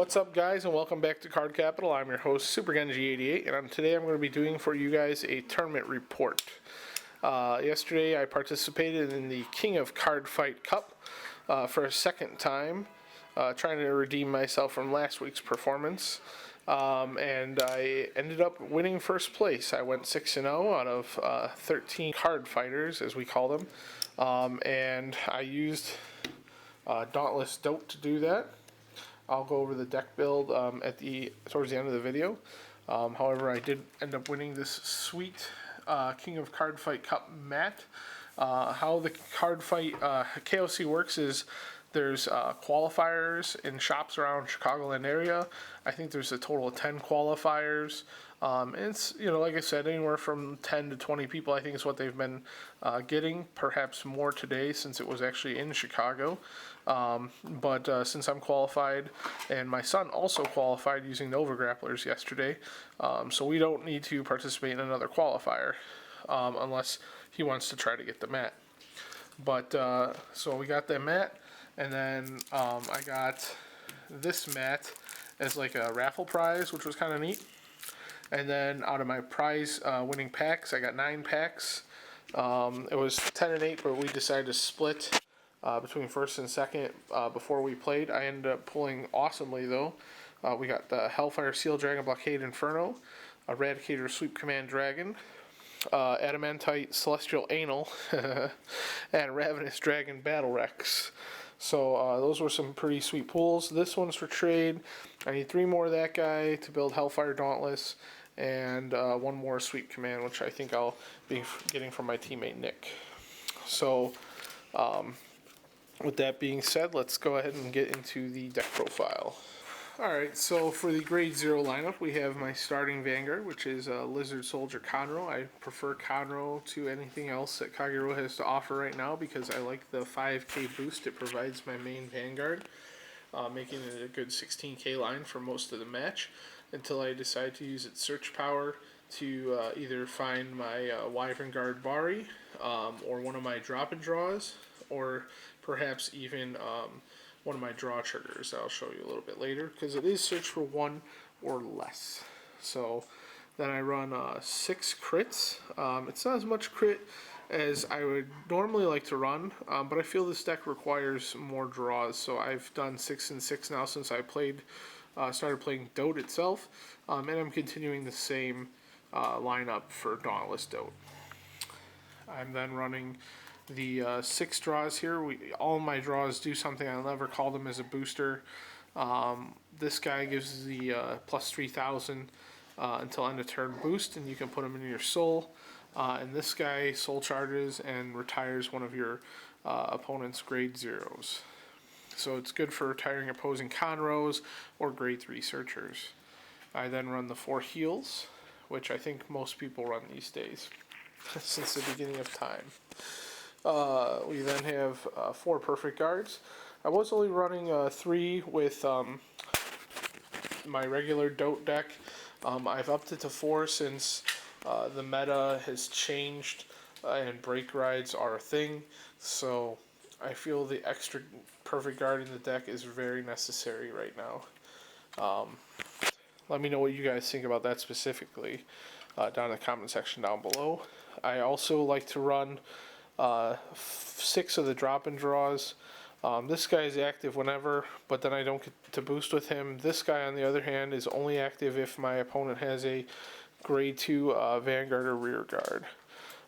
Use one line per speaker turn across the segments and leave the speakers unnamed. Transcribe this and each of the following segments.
What's up, guys, and welcome back to CardCapital. I'm your host, SuperGenji88, and today I'm going to be doing for you guys a tournament report. Yesterday I participated in the King of Cardfight Cup for a second time, trying to redeem myself from last week's performance, and I ended up winning first place. I went 6-0 out of 13 card fighters, as we call them, and I used Dauntless DOTE to do that. I'll go over the deck build towards the end of the video. However, I did end up winning this sweet King of Cardfight Cup mat. How the Cardfight KOC works is there's qualifiers in shops around Chicagoland area. I think there's a total of 10 qualifiers. And it's, like I said, anywhere from 10 to 20 people, I think is what they've been getting. Perhaps more today since it was actually in Chicago. But since I'm qualified, and my son also qualified using Nova Grapplers yesterday, so we don't need to participate in another qualifier unless he wants to try to get the mat. But so we got that mat, and then I got this mat as like a raffle prize, which was kind of neat. And then out of my prize winning packs, I got 9 packs. It was 10 and 8, but we decided to split between first and second before we played. I ended up pulling awesomely, though. We got the Hellfire Seal Dragon Blockade Inferno, Eradicator Sweep Command Dragon, Adamantite Celestial Anal, and Ravenous Dragon Battle Rex. So those were some pretty sweet pulls. This one's for trade. I need 3 more of that guy to build Hellfire Dauntless, and 1 more Sweep Command, which I think I'll be getting from my teammate Nick. So with that being said, let's go ahead and get into the deck profile. Alright, so for the grade 0 lineup, we have my starting Vanguard, which is Lizard Soldier Conroe. I prefer Conroe to anything else that Kagero has to offer right now because I like the 5k boost it provides my main Vanguard, making it a good 16k line for most of the match until I decide to use its search power to either find my Wyvern Guard Bari or one of my drop and draws, or perhaps even one of my draw triggers that I'll show you a little bit later, because it is search for 1 or less. So then I run 6 crits. It's not as much crit as I would normally like to run, but I feel this deck requires more draws, so I've done 6 and 6 now since I started playing DOTE itself, and I'm continuing the same lineup for Dauntless DOTE. I'm then running the 6 draws here. All of my draws do something. I'll never call them as a booster. This guy gives the plus 3,000 until end of turn boost, and you can put him in your soul. And this guy soul charges and retires one of your opponent's grade 0s. So it's good for retiring opposing Conroes or grade 3 searchers. I then run the 4 heals, which I think most people run these days since the beginning of time. We then have 4 perfect guards. I was only running 3 with my regular DOTE deck. I've upped it to 4 since the meta has changed and break rides are a thing. So I feel the extra perfect guard in the deck is very necessary right now. Let me know what you guys think about that specifically down in the comment section down below. I also like to run 6 of the drop and draws. This guy is active whenever, but then I don't get to boost with him. This guy, on the other hand, is only active if my opponent has a grade 2 Vanguard or rear guard.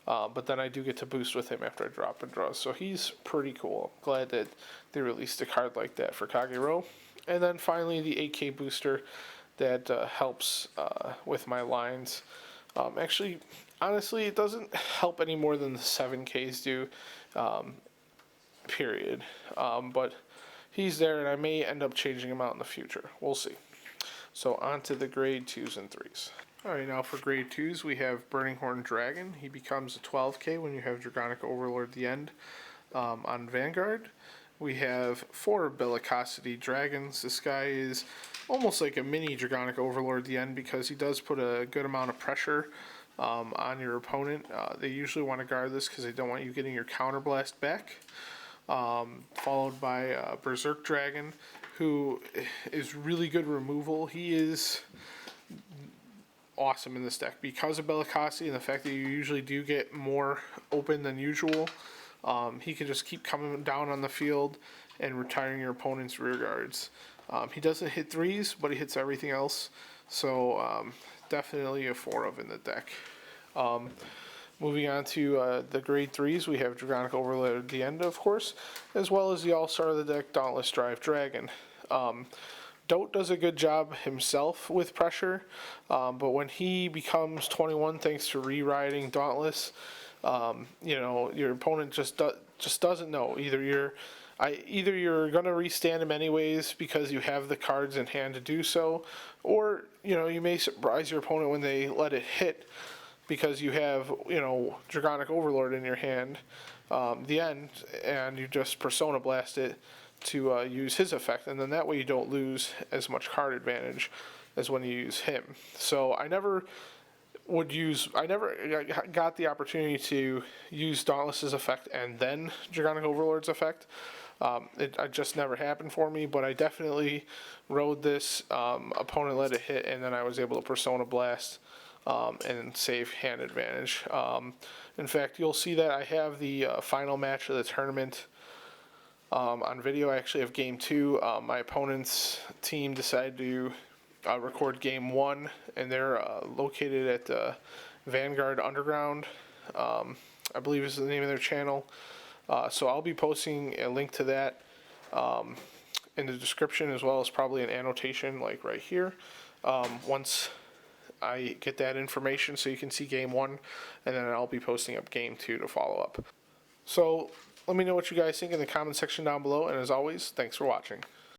But then I do get to boost with him after I drop and draw. So he's pretty cool. I'm glad that they released a card like that for Kagero. And then finally the 8k booster that helps with my lines. Actually, honestly, it doesn't help any more than the 7Ks do, period. But he's there, and I may end up changing him out in the future. We'll see. So on to the grade 2s and 3s. Alright, now for grade 2s, we have Burning Horn Dragon. He becomes a 12k when you have Draconic Overlord at the end on Vanguard. We have 4 Bellicosity Dragons. This guy is almost like a mini Draconic Overlord at the end because he does put a good amount of pressure on your opponent. They usually want to guard this because they don't want you getting your counterblast back. Followed by Berserk Dragon, who is really good removal. He is awesome in this deck because of Bellicossi and the fact that you usually do get more open than usual. He can just keep coming down on the field and retiring your opponent's rear guards. He doesn't hit threes, but he hits everything else. So definitely a 4 of in the deck. Moving on to the grade 3s, we have Dragonic Overlord at the end, of course, as well as the all-star of the deck, Dauntless Dragon. Dote does a good job himself with pressure, but when he becomes 21 thanks to rewriting Dauntless, your opponent just doesn't know. Either you're going to restand him anyways because you have the cards in hand to do so, or you may surprise your opponent when they let it hit because you have Dragonic Overlord in your hand, the end, and you just Persona Blast it to use his effect, and then that way you don't lose as much card advantage as when you use him. So I never got the opportunity to use Dauntless's effect and then Dragonic Overlord's effect. It just never happened for me, but I definitely rode this. Opponent let it hit, and then I was able to Persona Blast and save hand advantage. In fact, you'll see that I have the final match of the tournament on video. I actually have game 2. My opponent's team decided to record game 1, and they're located at Vanguard Underground, I believe is the name of their channel. So I'll be posting a link to that in the description, as well as probably an annotation like right here, once I get that information, so you can see game 1, and then I'll be posting up game 2 to follow up. So let me know what you guys think in the comment section down below, and as always, thanks for watching.